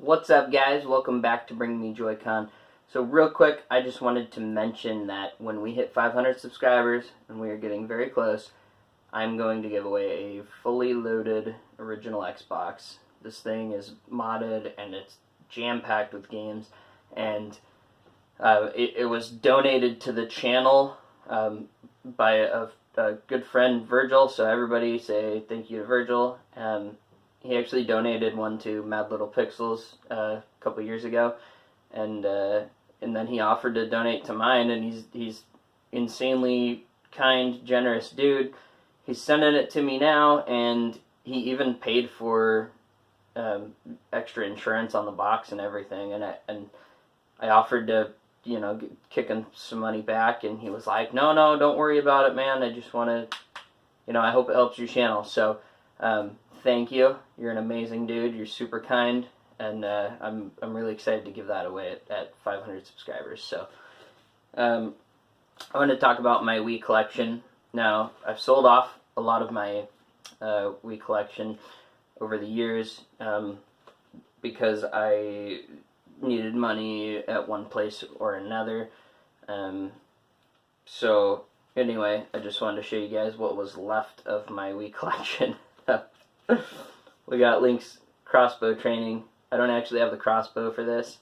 What's up, guys? Welcome back to Bring Me Joy-Con. So real quick, I just wanted to mention that when we hit 500 subscribers, and we are getting very close, I'm going to give away a fully loaded original Xbox. This thing is modded and it's jam-packed with games, and it was donated to the channel by a good friend, Virgil, so everybody say thank you to Virgil. He actually donated one to Mad Little Pixels a couple years ago, and then he offered to donate to mine, and he's insanely kind, generous dude. He's sending it to me now, and he even paid for extra insurance on the box and everything, and I offered to, you know, kick him some money back, and he was like, no, don't worry about it, man, I just want to, you know, I hope it helps your channel. So thank you. You're an amazing dude. You're super kind, and I'm really excited to give that away at 500 subscribers. So I want to talk about my Wii collection. Now, I've sold off a lot of my Wii collection over the years because I needed money at one place or another. So anyway, I just wanted to show you guys what was left of my Wii collection. We got Link's crossbow training. I don't actually have the crossbow for this,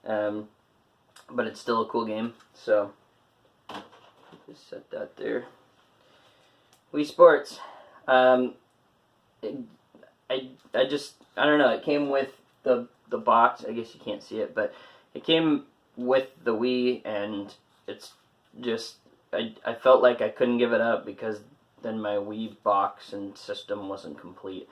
but it's still a cool game, so just set that there. Wii Sports. I don't know, it came with the box. I guess you can't see it, but it came with the Wii, and it's just, I felt like I couldn't give it up because then my Wii box and system wasn't complete.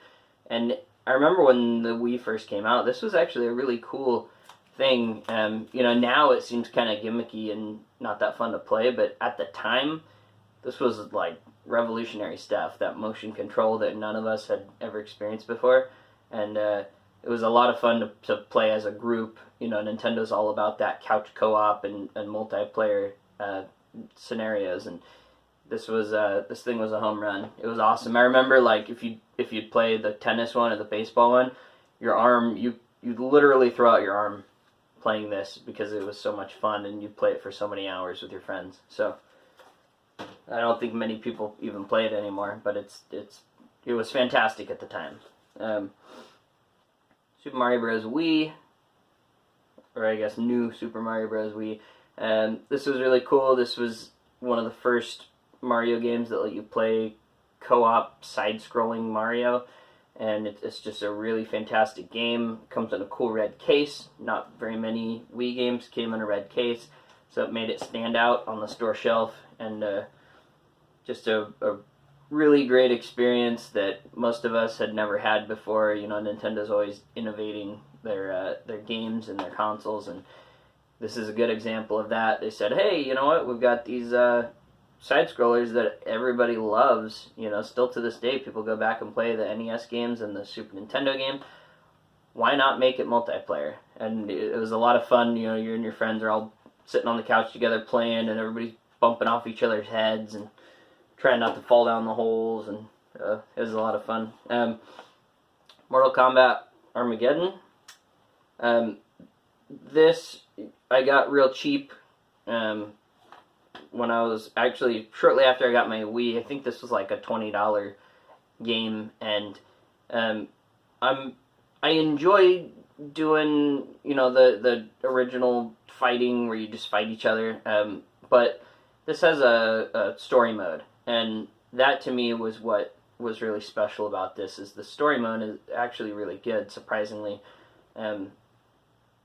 And I remember when the Wii first came out, this was actually a really cool thing. You know, now it seems kind of gimmicky and not that fun to play, but at the time, this was like revolutionary stuff, that motion control that none of us had ever experienced before. And it was a lot of fun to play as a group. You know, Nintendo's all about that couch co-op and multiplayer scenarios, and this thing was a home run. It was awesome. I remember, like, if you'd play the tennis one or the baseball one, your arm, you'd literally throw out your arm playing this because it was so much fun, and you'd play it for so many hours with your friends. So I don't think many people even play it anymore, but it was fantastic at the time. Super Mario Bros. Wii, or I guess new Super Mario Bros. Wii. This was really cool. This was one of the first Mario games that let you play co-op side-scrolling Mario, and it's just a really fantastic game. It comes in a cool red case. Not very many Wii games came in a red case, so it made it stand out on the store shelf, and just a really great experience that most of us had never had before. You know, Nintendo's always innovating their games and their consoles, and this is a good example of that. They said, hey, you know what, we've got these side-scrollers that everybody loves. You know, still to this day, people go back and play the NES games and the Super Nintendo game. Why not make it multiplayer? And it was a lot of fun. You know, you and your friends are all sitting on the couch together playing, and everybody's bumping off each other's heads and trying not to fall down the holes, and it was a lot of fun. Mortal Kombat Armageddon. This I got real cheap when I was actually shortly after I got my Wii. I think this was like a $20 game, and I enjoy doing, you know, the original fighting where you just fight each other, but this has a story mode, and that to me was what was really special about this. Is the story mode is actually really good, surprisingly.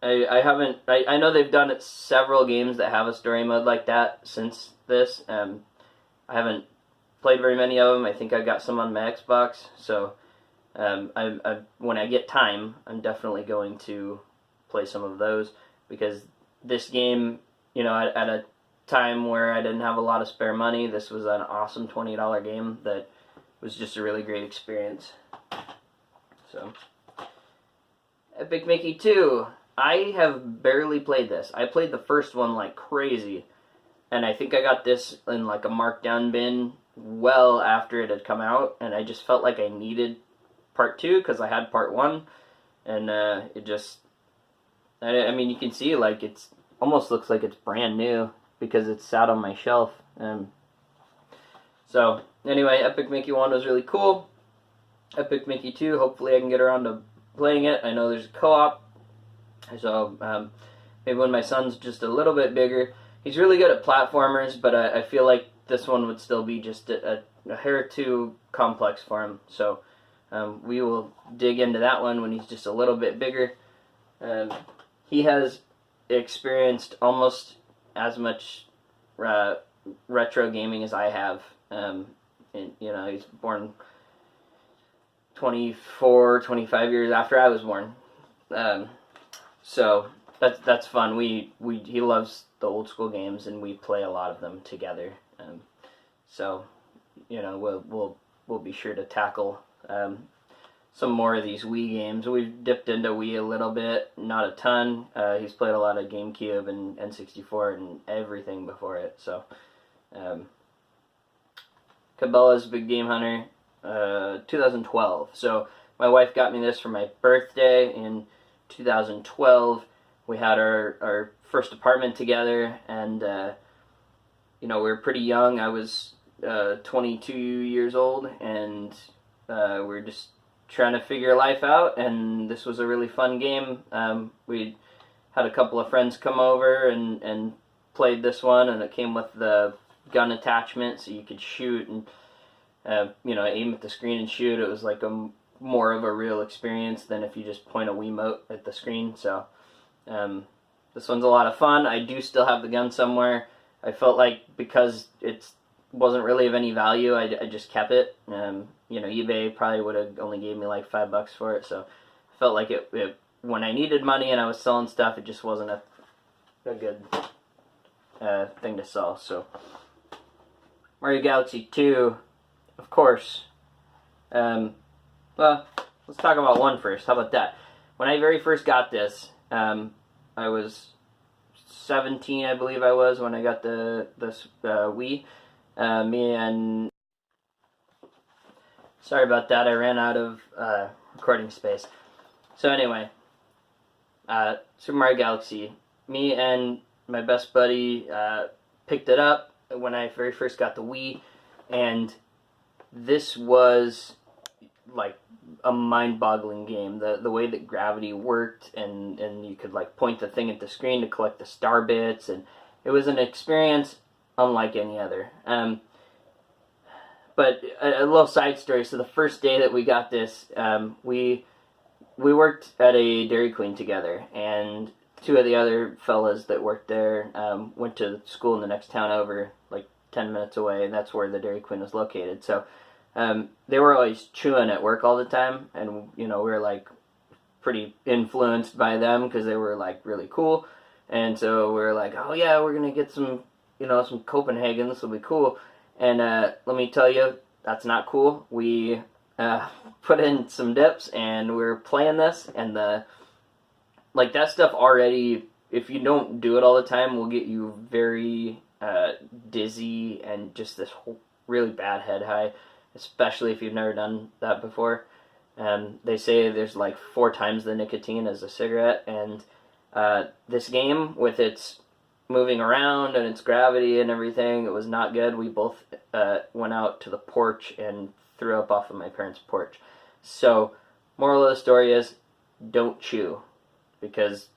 I know they've done it several games that have a story mode like that since this. I haven't played very many of them. I think I've got some on my Xbox, so when I get time, I'm definitely going to play some of those, because this game, you know, at a time where I didn't have a lot of spare money, this was an awesome $20 game that was just a really great experience. So, Epic Mickey 2. I have barely played this. I played the first one like crazy, and I think I got this in like a markdown bin well after it had come out, and I just felt like I needed part 2 because I had part 1, and I mean, you can see, like, it's almost looks like it's brand new because it's sat on my shelf. So, anyway, Epic Mickey 1 was really cool. Epic Mickey 2, hopefully I can get around to playing it. I know there's a co-op, so maybe when my son's just a little bit bigger. He's really good at platformers, but I feel like this one would still be just a hair too complex for him. So we will dig into that one when he's just a little bit bigger. He has experienced almost as much retro gaming as I have. And, you know, he's born 24, 25 years after I was born. So that's fun. He loves the old school games, and we play a lot of them together. So, you know, we'll be sure to tackle some more of these Wii games. We've dipped into Wii a little bit, not a ton. He's played a lot of GameCube and N64 and everything before it. So, Cabela's Big Game Hunter, 2012. So my wife got me this for my birthday in 2012. We had our first apartment together, and you know, we were pretty young. I was 22 years old, and we were just trying to figure life out, and this was a really fun game. We had a couple of friends come over and played this one, and it came with the gun attachment, so you could shoot and you know, aim at the screen and shoot. It was like more of a real experience than if you just point a Wiimote at the screen. So this one's a lot of fun. I do still have the gun somewhere. I felt like because it wasn't really of any value, I just kept it. You know, eBay probably would have only gave me like $5 for it, so I felt like it when I needed money and I was selling stuff, it just wasn't a good thing to sell. So Mario Galaxy 2, of course. Well, let's talk about 1 first. How about that? When I very first got this, I was 17, I believe I was, when I got this Wii. Me and... Sorry about that, I ran out of recording space. So anyway, Super Mario Galaxy. Me and my best buddy picked it up when I very first got the Wii, and this was like a mind-boggling game. The way that gravity worked, and you could like point the thing at the screen to collect the star bits, and it was an experience unlike any other. But a little side story. So the first day that we got this, we worked at a Dairy Queen together, and 2 of the other fellas that worked there went to school in the next town over, like 10 minutes away, and that's where the Dairy Queen was located. So they were always chewing at work all the time, and you know, we were like pretty influenced by them because they were like really cool, and so we were like, oh yeah, we're gonna get some, you know, some Copenhagen. This will be cool. And let me tell you, that's not cool. We put in some dips, and we were playing this, and like that stuff already, if you don't do it all the time, will get you very dizzy and just this whole really bad head high, especially if you've never done that before. They say there's like 4 times the nicotine as a cigarette, and this game, with its moving around and its gravity and everything, it was not good. We both went out to the porch and threw up off of my parents' porch. So, moral of the story is, don't chew, because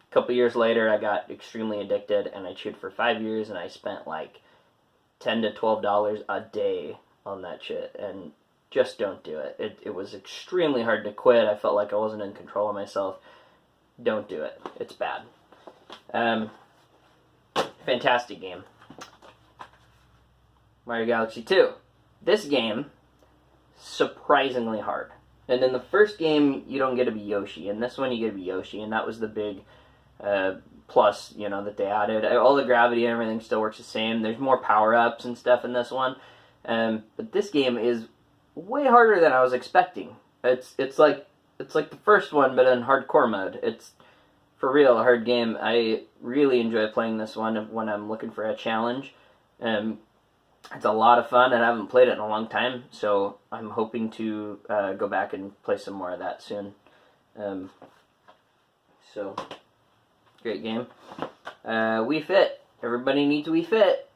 a couple years later I got extremely addicted, and I chewed for 5 years, and I spent like $10 to $12 a day on that shit, and just don't do it. It was extremely hard to quit. I felt like I wasn't in control of myself. Don't do it. It's bad. Fantastic game. Mario Galaxy 2. This game, surprisingly hard. And in the first game, you don't get to be Yoshi. In this one, you get to be Yoshi, and that was the big plus, you know, that they added. All the gravity and everything still works the same. There's more power-ups and stuff in this one. But this game is way harder than I was expecting. It's like the first one, but in hardcore mode. It's for real a hard game. I really enjoy playing this one when I'm looking for a challenge. It's a lot of fun, and I haven't played it in a long time, so I'm hoping to go back and play some more of that soon. So Great game. Wii Fit. Everybody needs Wii Fit.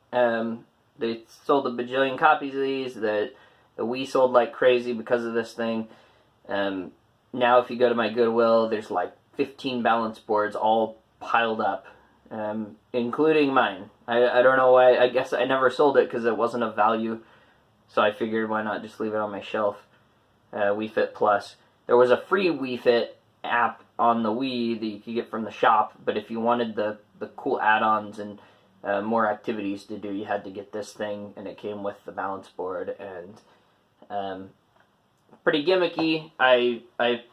They sold a bajillion copies of these. The Wii sold like crazy because of this thing. Now if you go to my Goodwill, there's like 15 balance boards all piled up, including mine. I don't know why. I guess I never sold it because it wasn't of value, so I figured why not just leave it on my shelf. Wii Fit Plus. There was a free Wii Fit app on the Wii that you could get from the shop, but if you wanted the cool add-ons and more activities to do, you had to get this thing, and it came with the balance board, and pretty gimmicky. I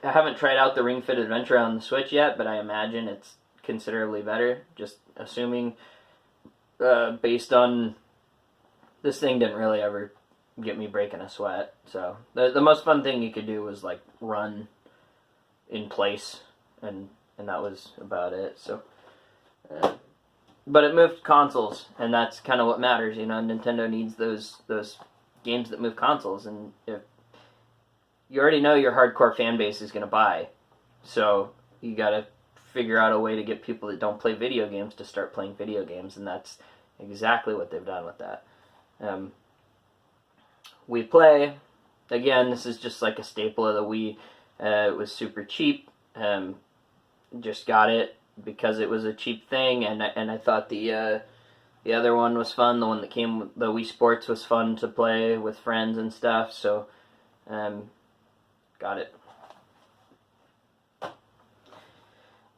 haven't tried out the Ring Fit Adventure on the Switch yet, but I imagine it's considerably better, just assuming, based on this thing didn't really ever get me breaking a sweat. So the most fun thing you could do was like run in place, and that was about it. So but it moved consoles, and that's kind of what matters. You know, Nintendo needs those games that move consoles, and if you already know your hardcore fan base is going to buy, so you got to figure out a way to get people that don't play video games to start playing video games, and that's exactly what they've done with that. WePlay, again, this is just like a staple of the Wii. It was super cheap. Just got it because it was a cheap thing, and I thought the other one was fun. The one that came with the Wii Sports was fun to play with friends and stuff, so got it.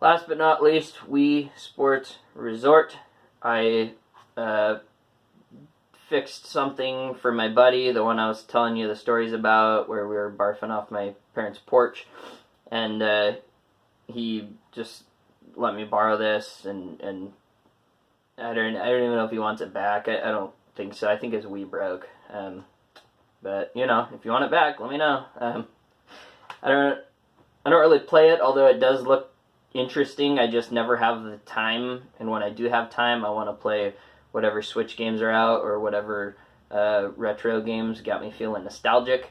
Last but not least, Wii Sports Resort. I fixed something for my buddy, the one I was telling you the stories about, where we were barfing off my parents' porch, and he just let me borrow this, and I don't even know if he wants it back. I don't think so. I think his Wii broke. But you know, if you want it back, let me know. I don't really play it, although it does look interesting. I just never have the time, and when I do have time, I want to play whatever Switch games are out, or whatever retro games got me feeling nostalgic.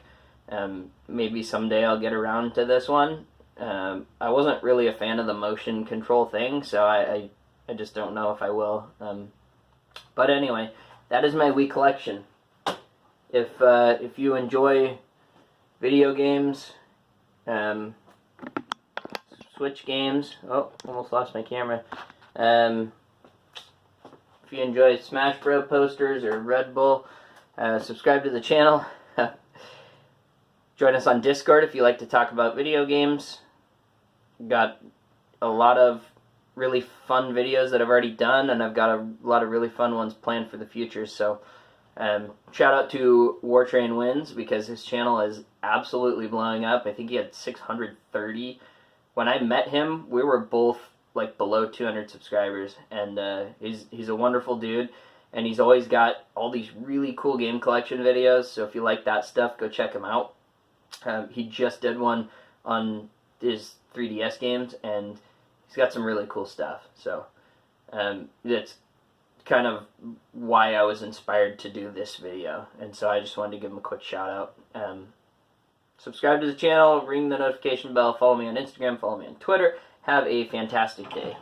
Maybe someday I'll get around to this one. I wasn't really a fan of the motion control thing, so I just don't know if I will. But anyway, that is my Wii collection. If you enjoy video games, Switch games, almost lost my camera. If you enjoy Smash Bros. Posters or Red Bull, subscribe to the channel. Join us on Discord if you like to talk about video games. Got a lot of really fun videos that I've already done, and I've got a lot of really fun ones planned for the future. So shout out to Wartrain Wins, because his channel is absolutely blowing up. I think he had 630. When I met him, we were both like below 200 subscribers, and he's a wonderful dude, and he's always got all these really cool game collection videos, so if you like that stuff, go check him out. He just did one on his 3DS games, and he's got some really cool stuff, so that's kind of why I was inspired to do this video, and so I just wanted to give him a quick shout out. Subscribe to the channel, ring the notification bell, follow me on Instagram, follow me on Twitter. Have a fantastic day.